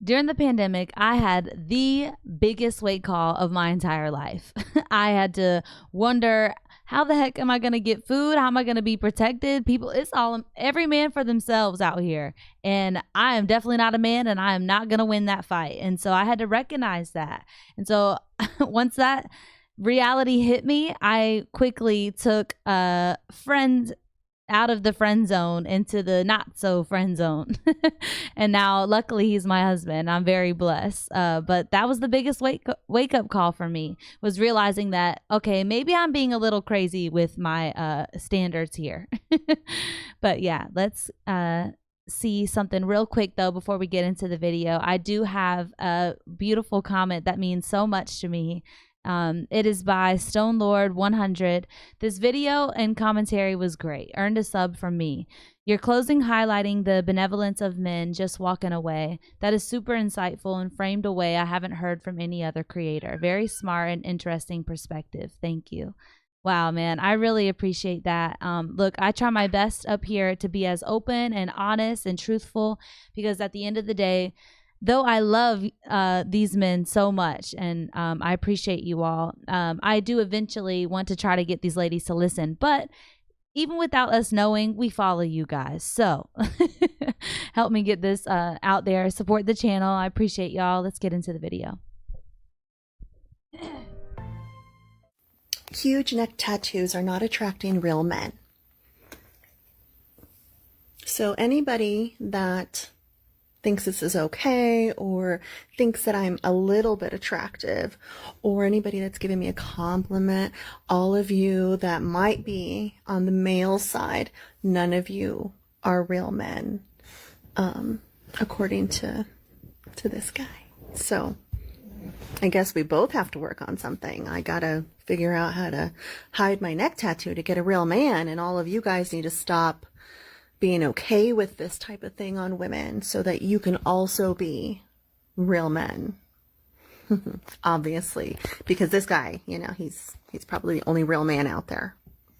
During the pandemic, I had the biggest wake call of my entire life. I had to wonder, how the heck am I going to get food? How am I going to be protected? People, it's all every man for themselves out here. And I am definitely not a man, and I am not going to win that fight. And so I had to recognize that. And so once that reality hit me, I quickly took a friend out of the friend zone into the not so friend zone. And now luckily he's my husband. I'm very blessed. But that was the biggest wake up call for me, was realizing that, okay, maybe I'm being a little crazy with my standards here. But yeah, let's see something real quick though before we get into the video. I do have a beautiful comment that means so much to me. It is by StoneLord100. This video and commentary was great. Earned a sub from me. Your closing highlighting the benevolence of men just walking away. That is super insightful and framed a way I haven't heard from any other creator. Very smart and interesting perspective. Thank you. Wow, man, I really appreciate that. Look, I try my best up here to be as open and honest and truthful, because at the end of the day, though I love these men so much, and I appreciate you all, I do eventually want to try to get these ladies to listen. But even without us knowing, we follow you guys. So help me get this out there. Support the channel. I appreciate y'all. Let's get into the video. Huge neck tattoos are not attracting real men. So anybody that thinks this is okay, or thinks that I'm a little bit attractive, or anybody that's giving me a compliment, all of you that might be on the male side, none of you are real men, according to this guy. So I guess we both have to work on something. I gotta figure out how to hide my neck tattoo to get a real man, and all of you guys need to stop being okay with this type of thing on women so that you can also be real men. Obviously, because this guy, you know, he's probably the only real man out there,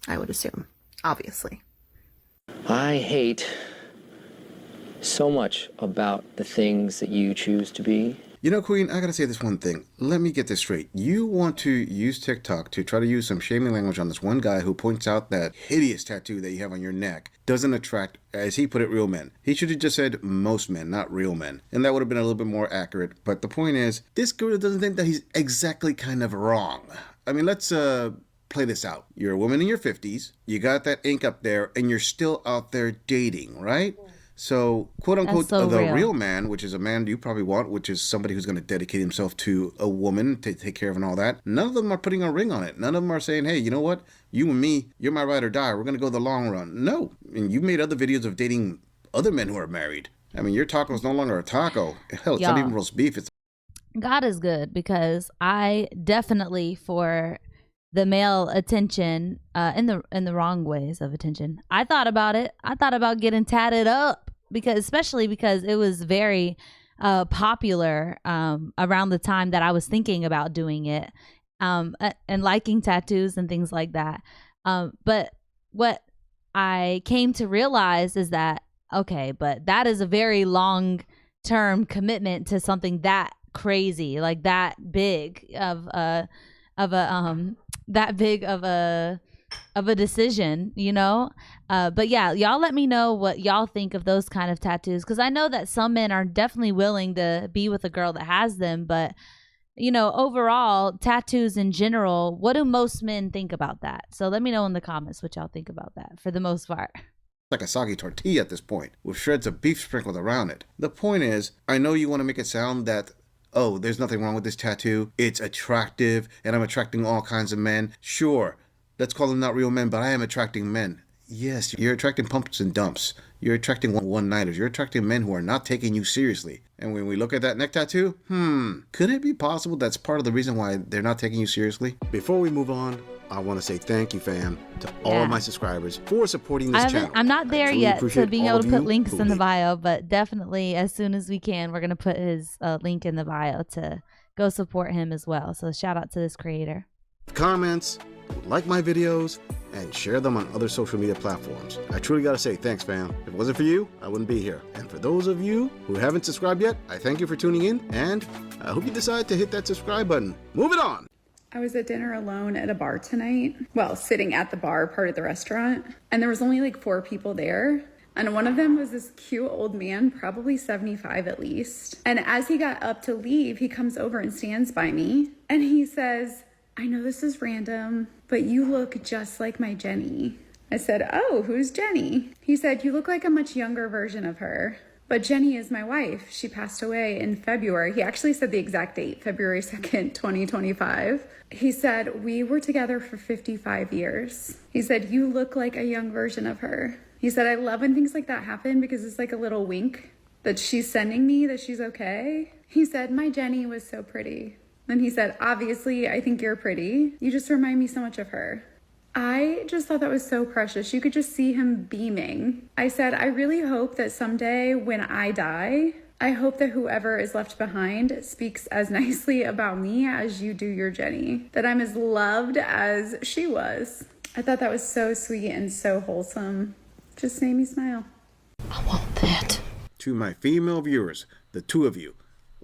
I would assume, obviously. I hate so much about the things that you choose to be. You know, Queen, I gotta say this one thing. Let me get this straight. You want to use TikTok to try to use some shaming language on this one guy who points out that hideous tattoo that you have on your neck doesn't attract, as he put it, real men. He should have just said most men, not real men. And that would have been a little bit more accurate. But the point is, this girl doesn't think that he's exactly kind of wrong. I mean, let's play this out. You're a woman in your 50s, you got that ink up there, and you're still out there dating, right? So, quote unquote, so the real man, which is a man you probably want, which is somebody who's going to dedicate himself to a woman to take care of and all that. None of them are putting a ring on it. None of them are saying, hey, you know what? You and me, you're my ride or die. We're going to go the long run. No. And you've made other videos of dating other men who are married. I mean, your taco is no longer a taco. Hell, it's not even roast beef. It's God is good, because I definitely, for the male attention, in the wrong ways of attention, I thought about it. I thought about getting tatted up, especially because it was very popular around the time that I was thinking about doing it, and liking tattoos and things like that. But what I came to realize is that, okay, but that is a very long term commitment to something that crazy, like that big of a decision, you know. But yeah, y'all let me know what y'all think of those kind of tattoos, because I know that some men are definitely willing to be with a girl that has them, but you know, overall, tattoos in general, what do most men think about that? So let me know in the comments what y'all think about that, for the most part. like a soggy tortilla at this point, with shreds of beef sprinkled around it. The point is, I know you want to make it sound that, oh, there's nothing wrong with this tattoo, it's attractive, and I'm attracting all kinds of men. Sure, let's call them not real men, but I am attracting men. Yes, you're attracting pumps and dumps. You're attracting one-nighters. You're attracting men who are not taking you seriously. And when we look at that neck tattoo, could it be possible that's part of the reason why they're not taking you seriously? Before we move on, I want to say thank you, fam, to all of my subscribers for supporting this channel. I'm not there yet to being able to put links in the bio, but definitely as soon as we can, we're going to put his link in the bio to go support him as well. So shout out to this creator. Comments, like my videos, and share them on other social media platforms. I truly gotta say thanks, fam. If it wasn't for you, I wouldn't be here. And for those of you who haven't subscribed yet, I thank you for tuning in, and I hope you decide to hit that subscribe button. Moving on. I was at dinner alone at a bar tonight. Well, sitting at the bar part of the restaurant. And there was only like 4 people there. And one of them was this cute old man, probably 75 at least. And as he got up to leave, he comes over and stands by me. And he says, I know this is random, but you look just like my Jenny. I said, oh, who's Jenny? He said, you look like a much younger version of her. But Jenny is my wife. She passed away in February. He actually said the exact date, February 2nd, 2025. He said, we were together for 55 years. He said, you look like a young version of her. He said, I love when things like that happen because it's like a little wink that she's sending me that she's okay. He said, my Jenny was so pretty. Then he said, obviously, I think you're pretty. You just remind me so much of her. I just thought that was so precious. You could just see him beaming. I said, I really hope that someday when I die, I hope that whoever is left behind speaks as nicely about me as you do your Jenny. That I'm as loved as she was. I thought that was so sweet and so wholesome. Just made me smile. I want that. To my female viewers, the 2 of you,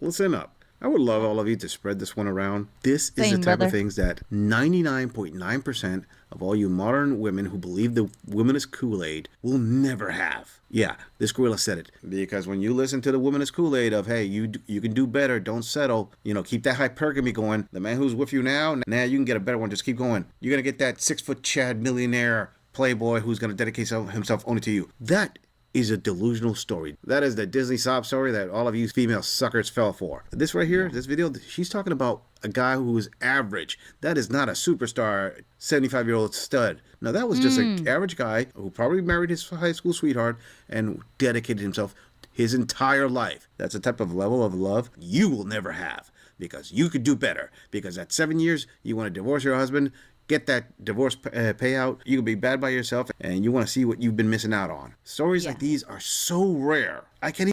listen up. I would love all of you to spread this one around. This is the type of things that 99.9% of all you modern women who believe the womanist Kool-Aid will never have. Yeah, this gorilla said it. Because when you listen to the womanist Kool-Aid of, hey, you can do better, don't settle, keep that hypergamy going. The man who's with you now you can get a better one, just keep going. You're going to get that 6-foot Chad millionaire playboy who's going to dedicate himself only to you. That is a delusional story. That is the Disney sob story that all of you female suckers fell for. This right here, this video, she's talking about a guy who is average. That is not a superstar 75-year-old stud. No, that was just an average guy who probably married his high school sweetheart and dedicated himself his entire life. That's a type of level of love you will never have because you could do better. Because at 7 years, you want to divorce your husband, get that divorce payout. You can be bad by yourself and you want to see what you've been missing out on. Stories like these are so rare. I can't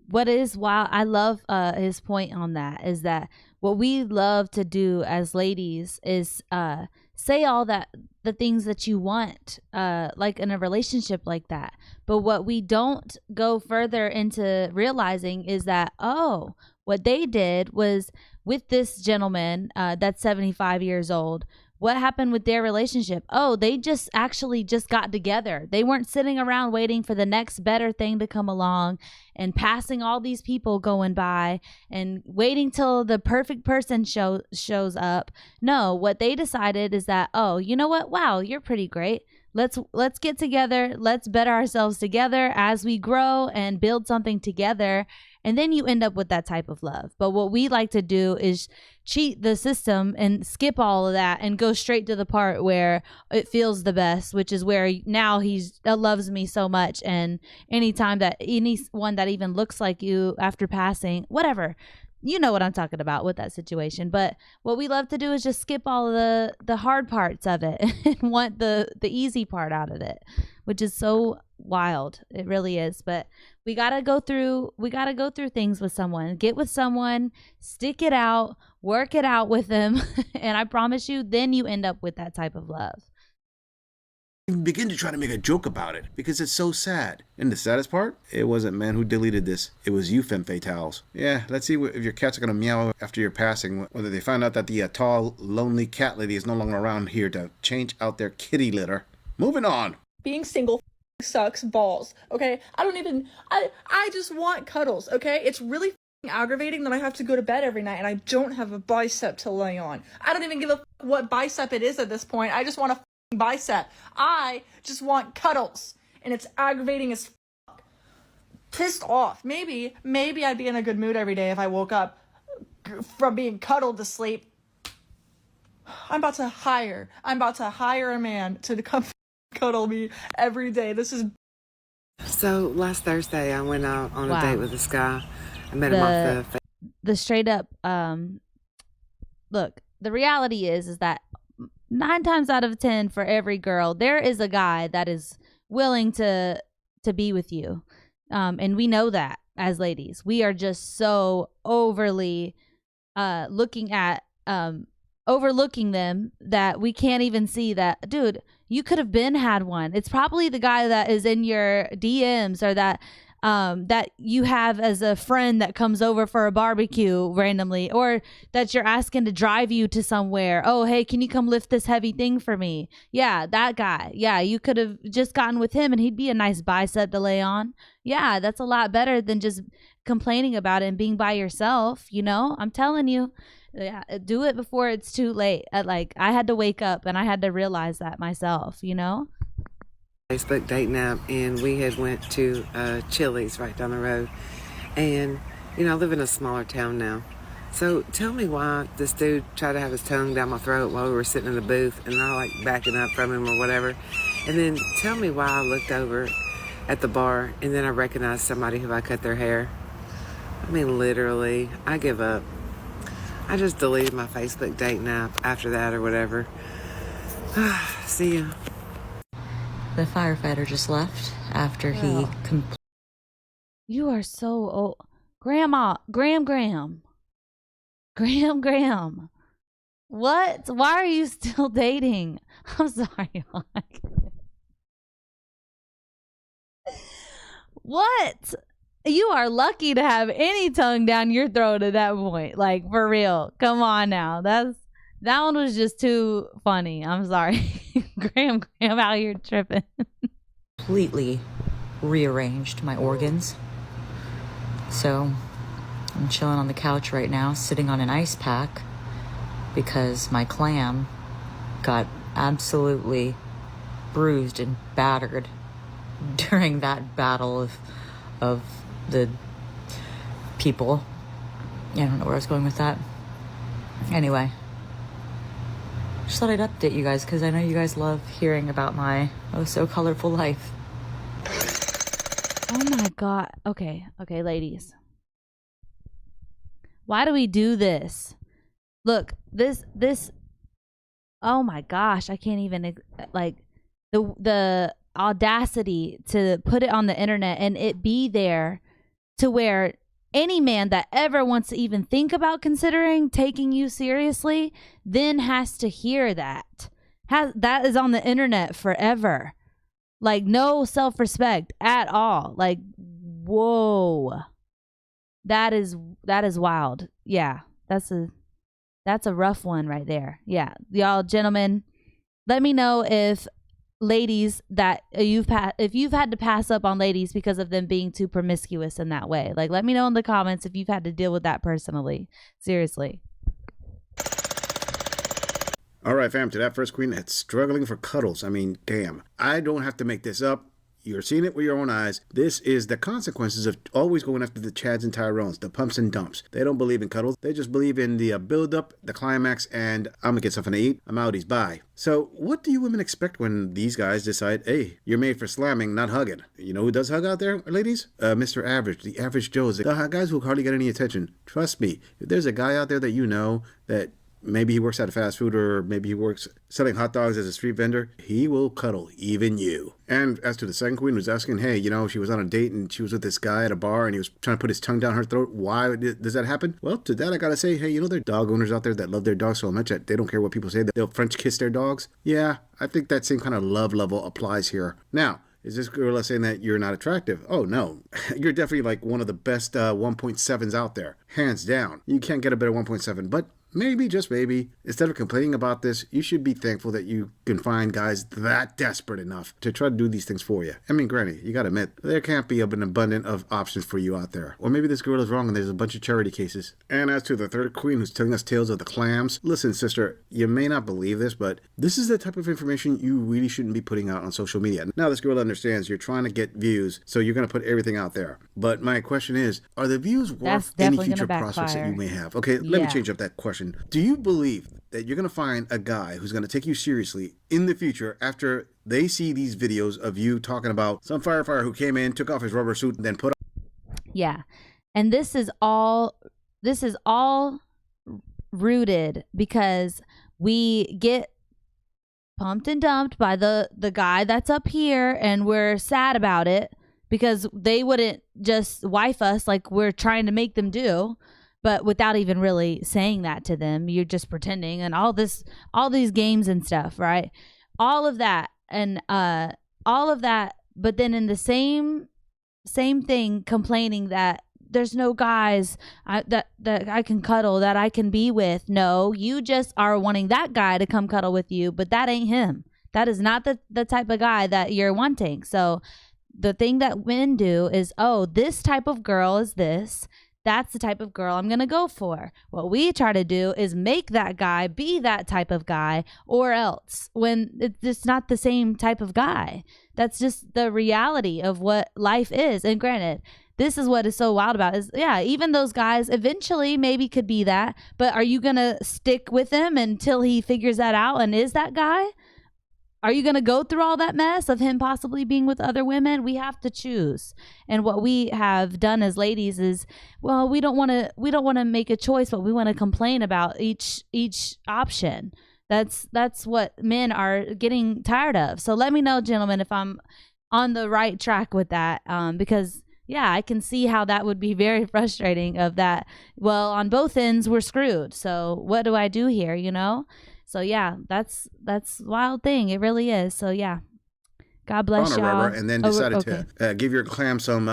What is wild, I love his point on that, is that what we love to do as ladies is say all the things that you want, like in a relationship like that. But what we don't go further into realizing is that, oh, what they did was with this gentleman that's 75 years old. What happened with their relationship? Oh, they just got together. They weren't sitting around waiting for the next better thing to come along and passing all these people going by and waiting till the perfect person shows up. No, what they decided is that, oh, you know what? Wow, you're pretty great. Let's get together. Let's better ourselves together as we grow and build something together. And then you end up with that type of love. But what we like to do is cheat the system and skip all of that and go straight to the part where it feels the best, which is where now he loves me so much. And anytime that anyone that even looks like you after passing, whatever, you know what I'm talking about with that situation. But what we love to do is just skip all of the hard parts of it and want the easy part out of it, which is so wild. It really is. But we gotta go through things with someone. Get with someone, stick it out, work it out with them, and I promise you, then you end up with that type of love. begin to try to make a joke about it because it's so sad. And the saddest part, it wasn't man who deleted this. It was you, femme fatales. Yeah, let's see if your cats are gonna meow after your passing, whether they find out that the tall, lonely cat lady is no longer around here to change out their kitty litter. Moving on. Being single sucks balls, okay? I just want cuddles, okay? It's really aggravating that I have to go to bed every night and I don't have a bicep to lay on. I don't even give a what bicep it is at this point. I just want a bicep. I just want cuddles, and it's aggravating as fuck. Pissed off. Maybe I'd be in a good mood every day if I woke up from being cuddled to sleep. I'm about to hire a man to come cuddle me every day. This is So last Thursday I went out on a date with this guy. I met him off the straight up look, the reality is that 9 times out of 10 for every girl there is a guy that is willing to be with you, and we know that as ladies we are just so overly looking at overlooking them that we can't even see that, dude, you could have been had one. It's probably the guy that is in your DMs or that you have as a friend that comes over for a barbecue randomly, or that you're asking to drive you to somewhere. Oh, hey, can you come lift this heavy thing for me? Yeah, that guy. Yeah, you could have just gotten with him and he'd be a nice bicep to lay on. Yeah, that's a lot better than just complaining about it and being by yourself, you know? I'm telling you. Yeah, do it before it's too late. I had to wake up and I had to realize that myself, you know? Facebook dating app, and we had went to Chili's right down the road. And, you know, I live in a smaller town now. So tell me why this dude tried to have his tongue down my throat while we were sitting in the booth, and I like backing up from him or whatever. And then tell me why I looked over at the bar and then I recognized somebody who I cut their hair. I mean, literally, I give up. I just deleted my Facebook dating app after that or whatever. See ya. The firefighter just left after he You are so old. Grandma, Graham. What? Why are you still dating? I'm sorry. What? You are lucky to have any tongue down your throat at that point. Like, for real. Come on now. That one was just too funny. I'm sorry. Graham out here tripping. completely rearranged my organs. So I'm chilling on the couch right now, sitting on an ice pack because my clam got absolutely bruised and battered during that battle of the people. I don't know where I was going with that. Anyway, just thought I'd update you guys because I know you guys love hearing about my oh so colorful life. Oh my god. Okay, ladies. Why do we do this? Look, this oh my gosh, I can't even, like, the audacity to put it on the internet and it be there to where any man that ever wants to even think about considering taking you seriously then has to hear that. That is on the internet forever. Like, no self-respect at all. Like, whoa. That is wild. Yeah, that's a rough one right there. Yeah, y'all gentlemen, let me know if ladies that if you've had to pass up on ladies because of them being too promiscuous in that way. Like, let me know in the comments if you've had to deal with that personally. Seriously. All right, fam, to that first queen that's struggling for cuddles. I mean, damn. I don't have to make this up. You're seeing it with your own eyes. This is the consequences of always going after the Chads and Tyrones, the pumps and dumps. They don't believe in cuddles. They just believe in the build-up, the climax, and I'm going to get something to eat. I'm outies. Bye. So what do you women expect when these guys decide, hey, you're made for slamming, not hugging? You know who does hug out there, ladies? Mr. Average, the average Joes, the guys who hardly get any attention. Trust me, if there's a guy out there that you know that maybe he works at a fast food or maybe he works selling hot dogs as a street vendor, he will cuddle even you. And as to the second queen who's asking, hey, you know, she was on a date and she was with this guy at a bar and he was trying to put his tongue down her throat. Why does that happen? Well, to that I gotta say, hey, you know, there are dog owners out there that love their dogs so much that they don't care what people say, that they'll French kiss their dogs. Yeah, I think that same kind of love level applies here. Now, is this girl saying that you're not attractive? Oh, no. You're definitely like one of the best 1.7s out there. Hands down. You can't get a better 1.7, but maybe, just maybe, instead of complaining about this, you should be thankful that you can find guys that desperate enough to try to do these things for you. I mean, granny, you gotta admit, there can't be an abundance of options for you out there. Or maybe this girl is wrong and there's a bunch of charity cases. And as to the third queen who's telling us tales of the clams, listen, sister, you may not believe this, but this is the type of information you really shouldn't be putting out on social media. Now, this girl understands you're trying to get views, so you're gonna put everything out there. But my question is, are the views worth any future prospects that you may have? Okay, let me change up that question. Do you believe that you're going to find a guy who's going to take you seriously in the future after they see these videos of you talking about some firefighter who came in, took off his rubber suit, and then put on? Yeah. And this is all rooted because we get pumped and dumped by the guy that's up here, and we're sad about it because they wouldn't just wife us like we're trying to make them do. but without even really saying that to them. You're just pretending, and all these games and stuff, right? All of that, and all of that, but then in the same thing, complaining that there's no guys that I can cuddle, that I can be with. No, you just are wanting that guy to come cuddle with you, but that ain't him. That is not the type of guy that you're wanting. So the thing that men do is, oh, this type of girl is this. That's the type of girl I'm going to go for. What we try to do is make that guy be that type of guy, or else, when it's just not the same type of guy. That's just the reality of what life is. And granted, this is what is so wild about is, yeah, even those guys eventually maybe could be that, but are you going to stick with him until he figures that out and is that guy? Are you going to go through all that mess of him possibly being with other women? We have to choose. And what we have done as ladies is, well, we don't want to make a choice, but we want to complain about each option. That's what men are getting tired of. So let me know, gentlemen, if I'm on the right track with that, because yeah, I can see how that would be very frustrating of that. Well, on both ends, we're screwed. So what do I do here, you know? So yeah, that's a wild thing. It really is. So yeah, God bless y'all. Rubber, and then decided to give your clam some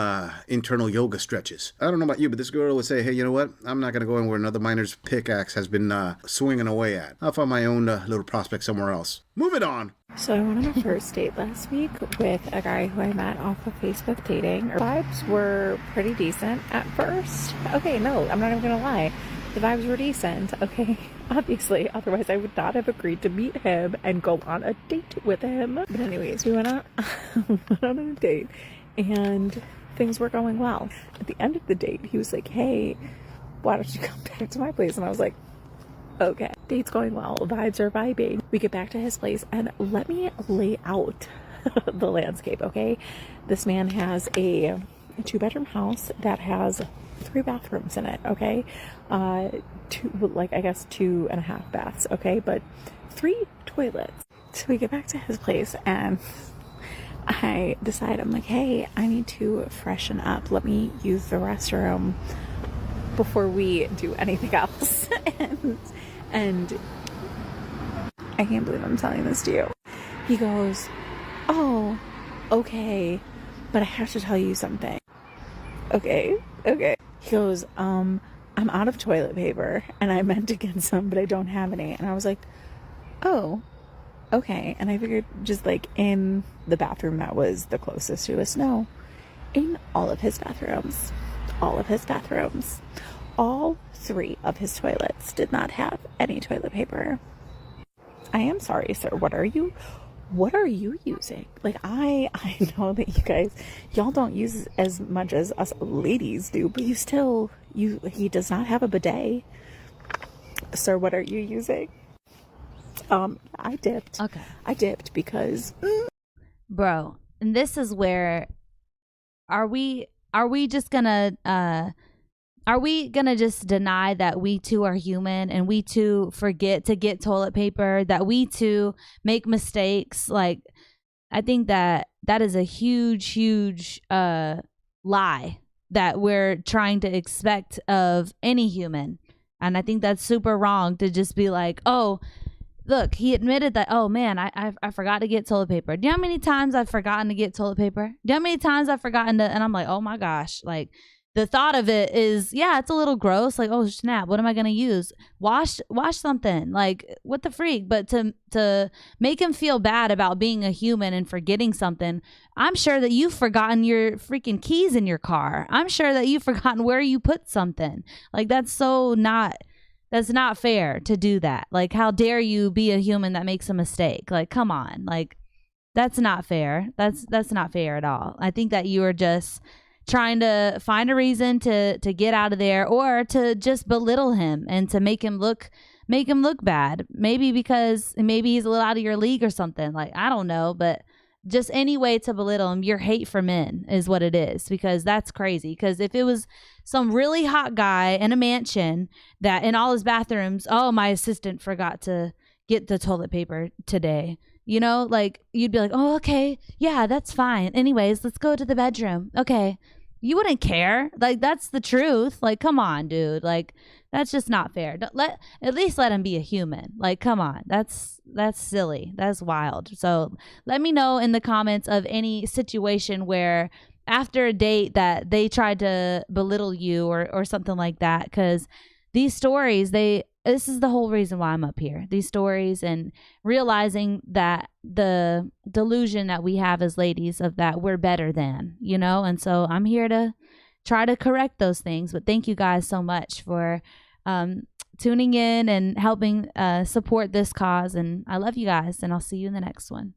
internal yoga stretches. I don't know about you, but this girl would say, hey, you know what? I'm not going to go in where another miner's pickaxe has been swinging away at. I'll find my own little prospect somewhere else. Move it on. So I went on a first date last week with a guy who I met off of Facebook dating. Our vibes were pretty decent at first. Okay, no, I'm not even going to lie. The vibes were decent, okay? Obviously, otherwise I would not have agreed to meet him and go on a date with him. But anyways, we went on a date and things were going well. At the end of the date, he was like, hey, why don't you come back to my place? And I was like, okay. Date's going well, vibes are vibing. We get back to his place and let me lay out the landscape, okay? This man has a 2-bedroom house that has 3 bathrooms in it, okay? 2.5 baths, okay? But 3 toilets. So we get back to his place and I decide, I'm like, hey, I need to freshen up. Let me use the restroom before we do anything else. and I can't believe I'm telling this to you. He goes, oh, okay, but I have to tell you something. Okay. He goes, I'm out of toilet paper and I meant to get some, but I don't have any. And I was like, oh, okay. And I figured just like in the bathroom that was the closest to us. No, in all of his bathrooms, all 3 of his toilets did not have any toilet paper. I am sorry, sir. What are you using? Like, I know that y'all don't use as much as us ladies do, but he does not have a bidet. Sir, what are you using? I dipped. Okay. I dipped because bro, and this is where are we just gonna just deny that we too are human and we too forget to get toilet paper, that we too make mistakes? Like, I think that is a huge lie that we're trying to expect of any human. And I think that's super wrong to just be like, oh, look, he admitted that, oh man, I forgot to get toilet paper. Do you know how many times I've forgotten to get toilet paper? Do you know how many times I've forgotten to, and I'm like, oh my gosh, like, the thought of it is, yeah, it's a little gross. Like, oh snap, what am I gonna use? Wash something. Like, what the freak? But to make him feel bad about being a human and forgetting something, I'm sure that you've forgotten your freaking keys in your car. I'm sure that you've forgotten where you put something. Like, that's not fair to do that. Like, how dare you be a human that makes a mistake? Like, come on. Like, that's not fair. That's not fair at all. I think that you are just trying to find a reason to get out of there, or to just belittle him and to make him look bad. Maybe because he's a little out of your league or something. Like, I don't know, but just any way to belittle him. Your hate for men is what it is, because that's crazy. Because if it was some really hot guy in a mansion that in all his bathrooms, oh, my assistant forgot to get the toilet paper today, you know, like, you'd be like, oh, okay, yeah, that's fine. Anyways, let's go to the bedroom. Okay. you wouldn't care. Like, that's the truth. Like, come on, dude. Like, that's just not fair. At least let him be a human. Like, come on. That's silly. That's wild. So let me know in the comments of any situation where after a date that they tried to belittle you or something like that. Because these stories, this is the whole reason why I'm up here. These stories and realizing that the delusion that we have as ladies of that we're better than, you know? And so I'm here to try to correct those things. But thank you guys so much for tuning in and helping support this cause. And I love you guys, and I'll see you in the next one.